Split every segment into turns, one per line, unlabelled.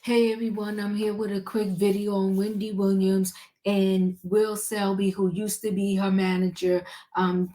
Hey everyone, I'm here with a quick video on Wendy Williams and Will Selby, who used to be her manager,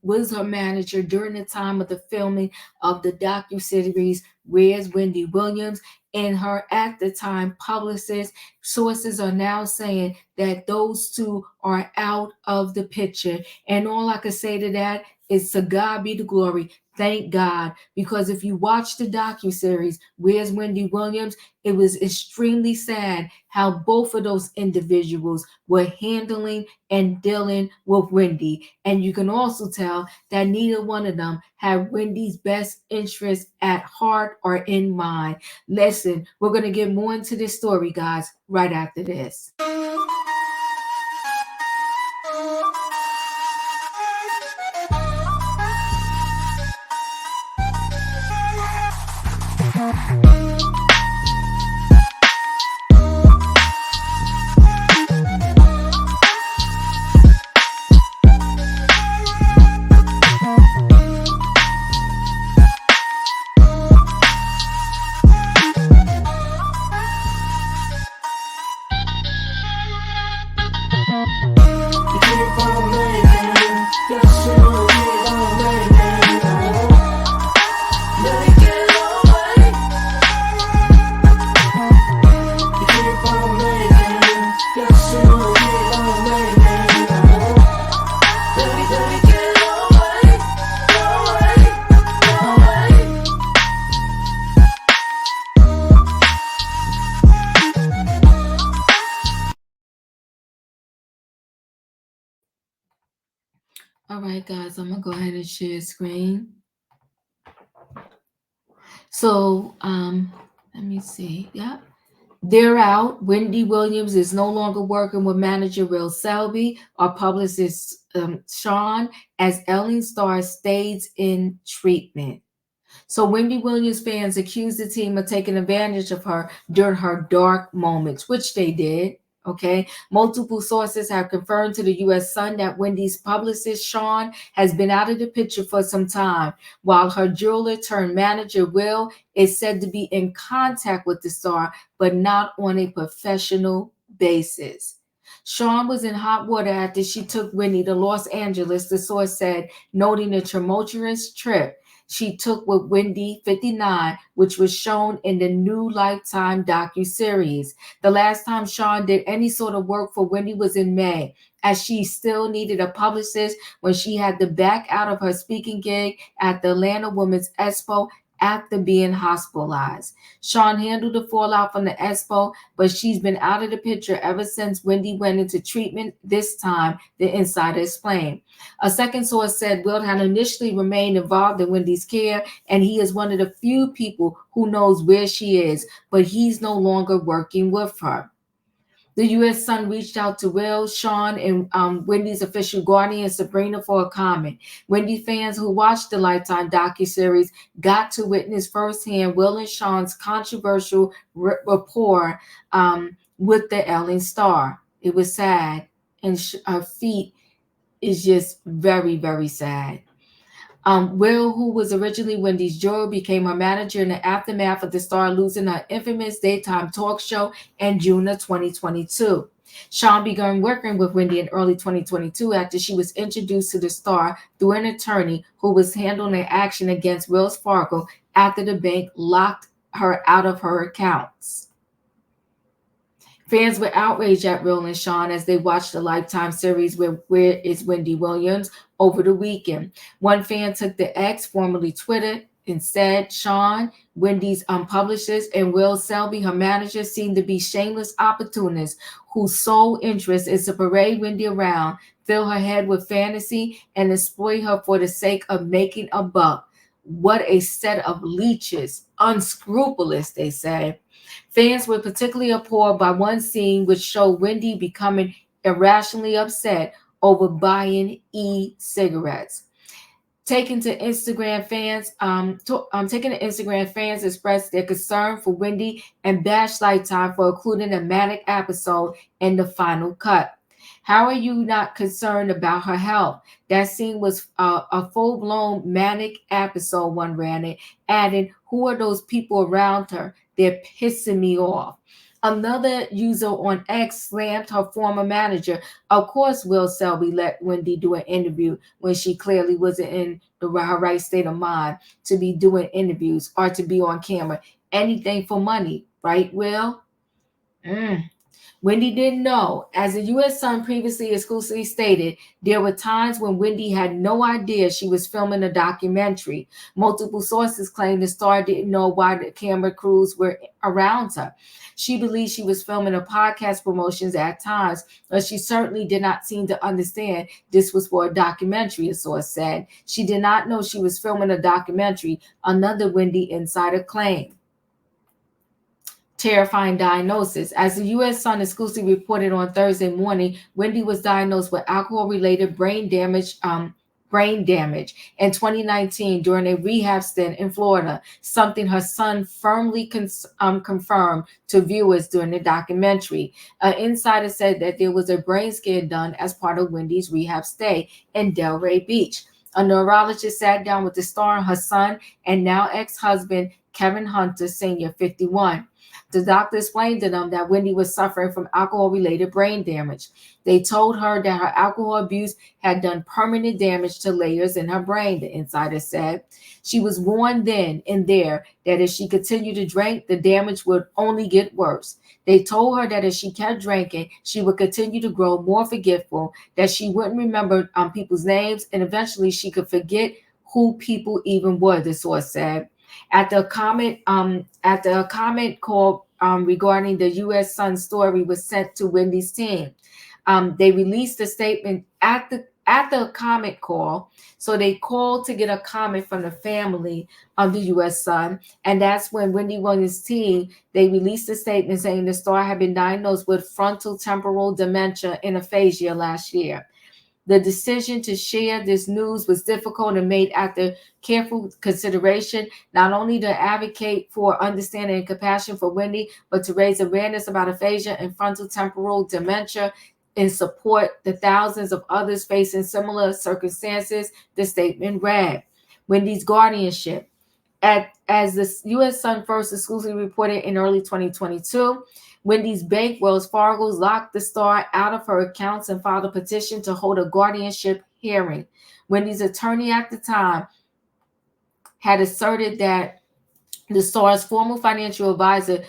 was her manager during the time of the filming of the docuseries Where's Wendy Williams, and her at the time publicist. Sources are now saying that those two are out of the picture. And all I can say to that is to God be the glory. Thank God. Because if you watch the docuseries Where's Wendy Williams, it was extremely sad how both of those individuals were handling and dealing with Wendy. And you can also tell that neither one of them had Wendy's best interest at heart or in mind. Listen, we're going to get more into this story, guys, right after this. All right, guys, I'm gonna go ahead and share screen. So, let me see. Yeah, they're out. Wendy Williams is no longer working with manager Will Selby or publicist Shawn as Ellen Starr stays in treatment. So Wendy Williams fans accused the team of taking advantage of her during her dark moments, which they did. Okay. Multiple sources have confirmed to the U.S. Sun that Wendy's publicist, Shawn, has been out of the picture for some time, while her jeweler turned manager, Will, is said to be in contact with the star, but not on a professional basis. Shawn was in hot water after she took Wendy to Los Angeles, the source said, noting the tumultuous trip she took with Wendy 59, which was shown in the new Lifetime docuseries. The last time Shawn did any sort of work for Wendy was in May, as she still needed a publicist when she had to back out of her speaking gig at the Atlanta Women's Expo after being hospitalized. Shawn handled the fallout from the expo, but she's been out of the picture ever since Wendy went into treatment this time, the insider explained. A second source said Will had initially remained involved in Wendy's care, and he is one of the few people who knows where she is, but he's no longer working with her. The U.S. Sun reached out to Will, Shawn, and Wendy's official guardian, Sabrina, for a comment. Wendy fans who watched the Lifetime docuseries got to witness firsthand Will and Shawn's controversial rapport with the Ellen Star. It was sad, and her feet is just very, very sad. Will, who was originally Wendy's jeweler, became her manager in the aftermath of the star losing her infamous daytime talk show in June of 2022. Shawn began working with Wendy in early 2022 after she was introduced to the star through an attorney who was handling an action against Wells Fargo after the bank locked her out of her accounts. Fans were outraged at Will and Shawn as they watched the Lifetime series Where is Wendy Williams over the weekend. One fan took the X, formerly Twitter, and said Shawn, Wendy's publicist, and Will Selby, her manager, seemed to be shameless opportunists whose sole interest is to parade Wendy around, fill her head with fantasy, and exploit her for the sake of making a buck. What a set of leeches, unscrupulous, they say. Fans were particularly appalled by one scene which showed Wendy becoming irrationally upset over buying e-cigarettes. Taking to Instagram, fans expressed their concern for Wendy and bashed Lifetime for including a manic episode in the final cut. How are you not concerned about her health? That scene was a full-blown manic episode, one ran it, adding, who are those people around her? They're pissing me off. Another user on X slammed her former manager. Of course, Will Selby let Wendy do an interview when she clearly wasn't in her right state of mind to be doing interviews or to be on camera. Anything for money, right, Will? Mm. Wendy didn't know. As the U.S. Sun previously exclusively stated, there were times when Wendy had no idea she was filming a documentary. Multiple sources claim the star didn't know why the camera crews were around her. She believed she was filming a podcast promotions at times, but she certainly did not seem to understand this was for a documentary, a source said. She did not know she was filming a documentary, another Wendy insider claimed. Terrifying diagnosis. As the U.S. Sun exclusively reported on Thursday morning, Wendy was diagnosed with alcohol-related brain damage. In 2019 during a rehab stint in Florida, something her son firmly confirmed to viewers during the documentary. An insider said that there was a brain scan done as part of Wendy's rehab stay in Delray Beach. A neurologist sat down with the star and her son and now ex-husband Kevin Hunter Sr., 51. The doctor explained to them that Wendy was suffering from alcohol-related brain damage. They told her that her alcohol abuse had done permanent damage to layers in her brain, the insider said. She was warned then and there that if she continued to drink, the damage would only get worse. They told her that if she kept drinking, she would continue to grow more forgetful, that she wouldn't remember people's names, and eventually she could forget who people even were, the source said. At the comment call regarding the U.S. Sun story was sent to Wendy's team. They released a statement at the comment call. So they called to get a comment from the family of the U.S. Sun, and that's when Wendy Williams' team they released a statement saying the star had been diagnosed with frontal temporal dementia and aphasia last year. The decision to share this news was difficult and made after careful consideration, not only to advocate for understanding and compassion for Wendy, but to raise awareness about aphasia and frontotemporal dementia and support the thousands of others facing similar circumstances, the statement read. Wendy's guardianship. As the U.S. Sun first exclusively reported in early 2022, Wendy's bank, Wells Fargo, locked the star out of her accounts and filed a petition to hold a guardianship hearing. Wendy's attorney at the time had asserted that the star's former financial advisor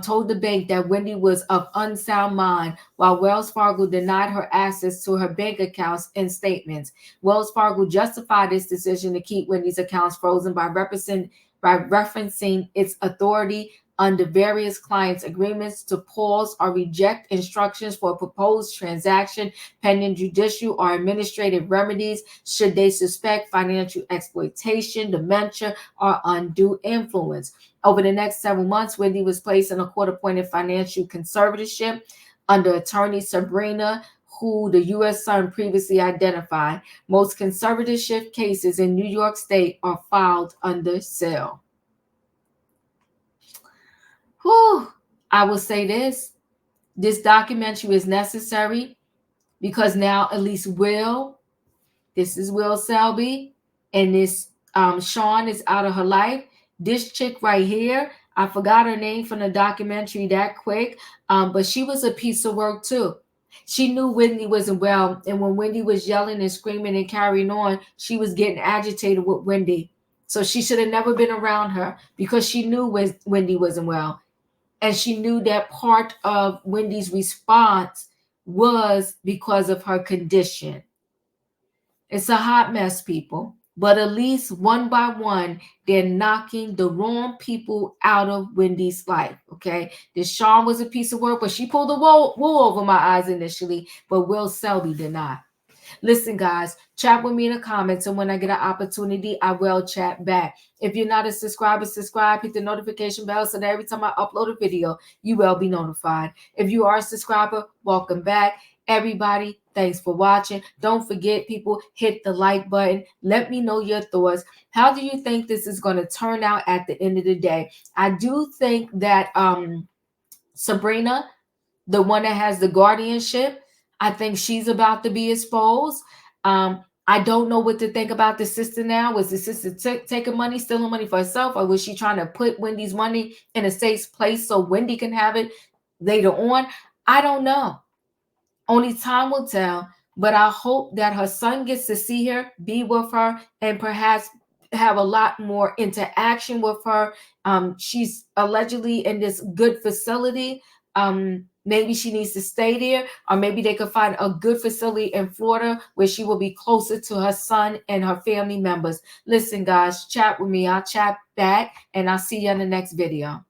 told the bank that Wendy was of unsound mind, while Wells Fargo denied her access to her bank accounts and statements. Wells Fargo justified its decision to keep Wendy's accounts frozen by referencing its authority under various clients' agreements to pause or reject instructions for a proposed transaction pending judicial or administrative remedies should they suspect financial exploitation, dementia, or undue influence. Over the next several months, Wendy was placed in a court-appointed financial conservatorship under attorney Sabrina, who the U.S. Sun previously identified. Most conservatorship cases in New York State are filed under SEL. Whew. I will say this documentary is necessary because now at least this is Will Selby, and this Shawn is out of her life. This chick right here, I forgot her name from the documentary that quick, but she was a piece of work too. She knew Wendy wasn't well, and when Wendy was yelling and screaming and carrying on, she was getting agitated with Wendy. So she should have never been around her because she knew Wendy wasn't well. And she knew that part of Wendy's response was because of her condition. It's a hot mess, people. But at least one by one, they're knocking the wrong people out of Wendy's life, okay? This Shawn was a piece of work, but she pulled the wool over my eyes initially, but Will Selby did not. Listen, guys, chat with me in the comments, and when I get an opportunity, I will chat back. If you're not a subscriber, subscribe, hit the notification bell so that every time I upload a video, you will be notified. If you are a subscriber, welcome back. Everybody, thanks for watching. Don't forget, people, hit the like button. Let me know your thoughts. How do you think this is going to turn out at the end of the day? I do think that Sabrina, the one that has the guardianship, I think she's about to be exposed. I don't know what to think about the sister now. Was the sister taking money, stealing money for herself, or was she trying to put Wendy's money in a safe place so Wendy can have it? later on? I don't know. Only time will tell. But I hope that her son gets to see her, be with her, and perhaps have a lot more interaction with her. She's allegedly in this good facility. Maybe she needs to stay there, or maybe they could find a good facility in Florida where she will be closer to her son and her family members. Listen, guys, chat with me. I'll chat back, and I'll see you in the next video.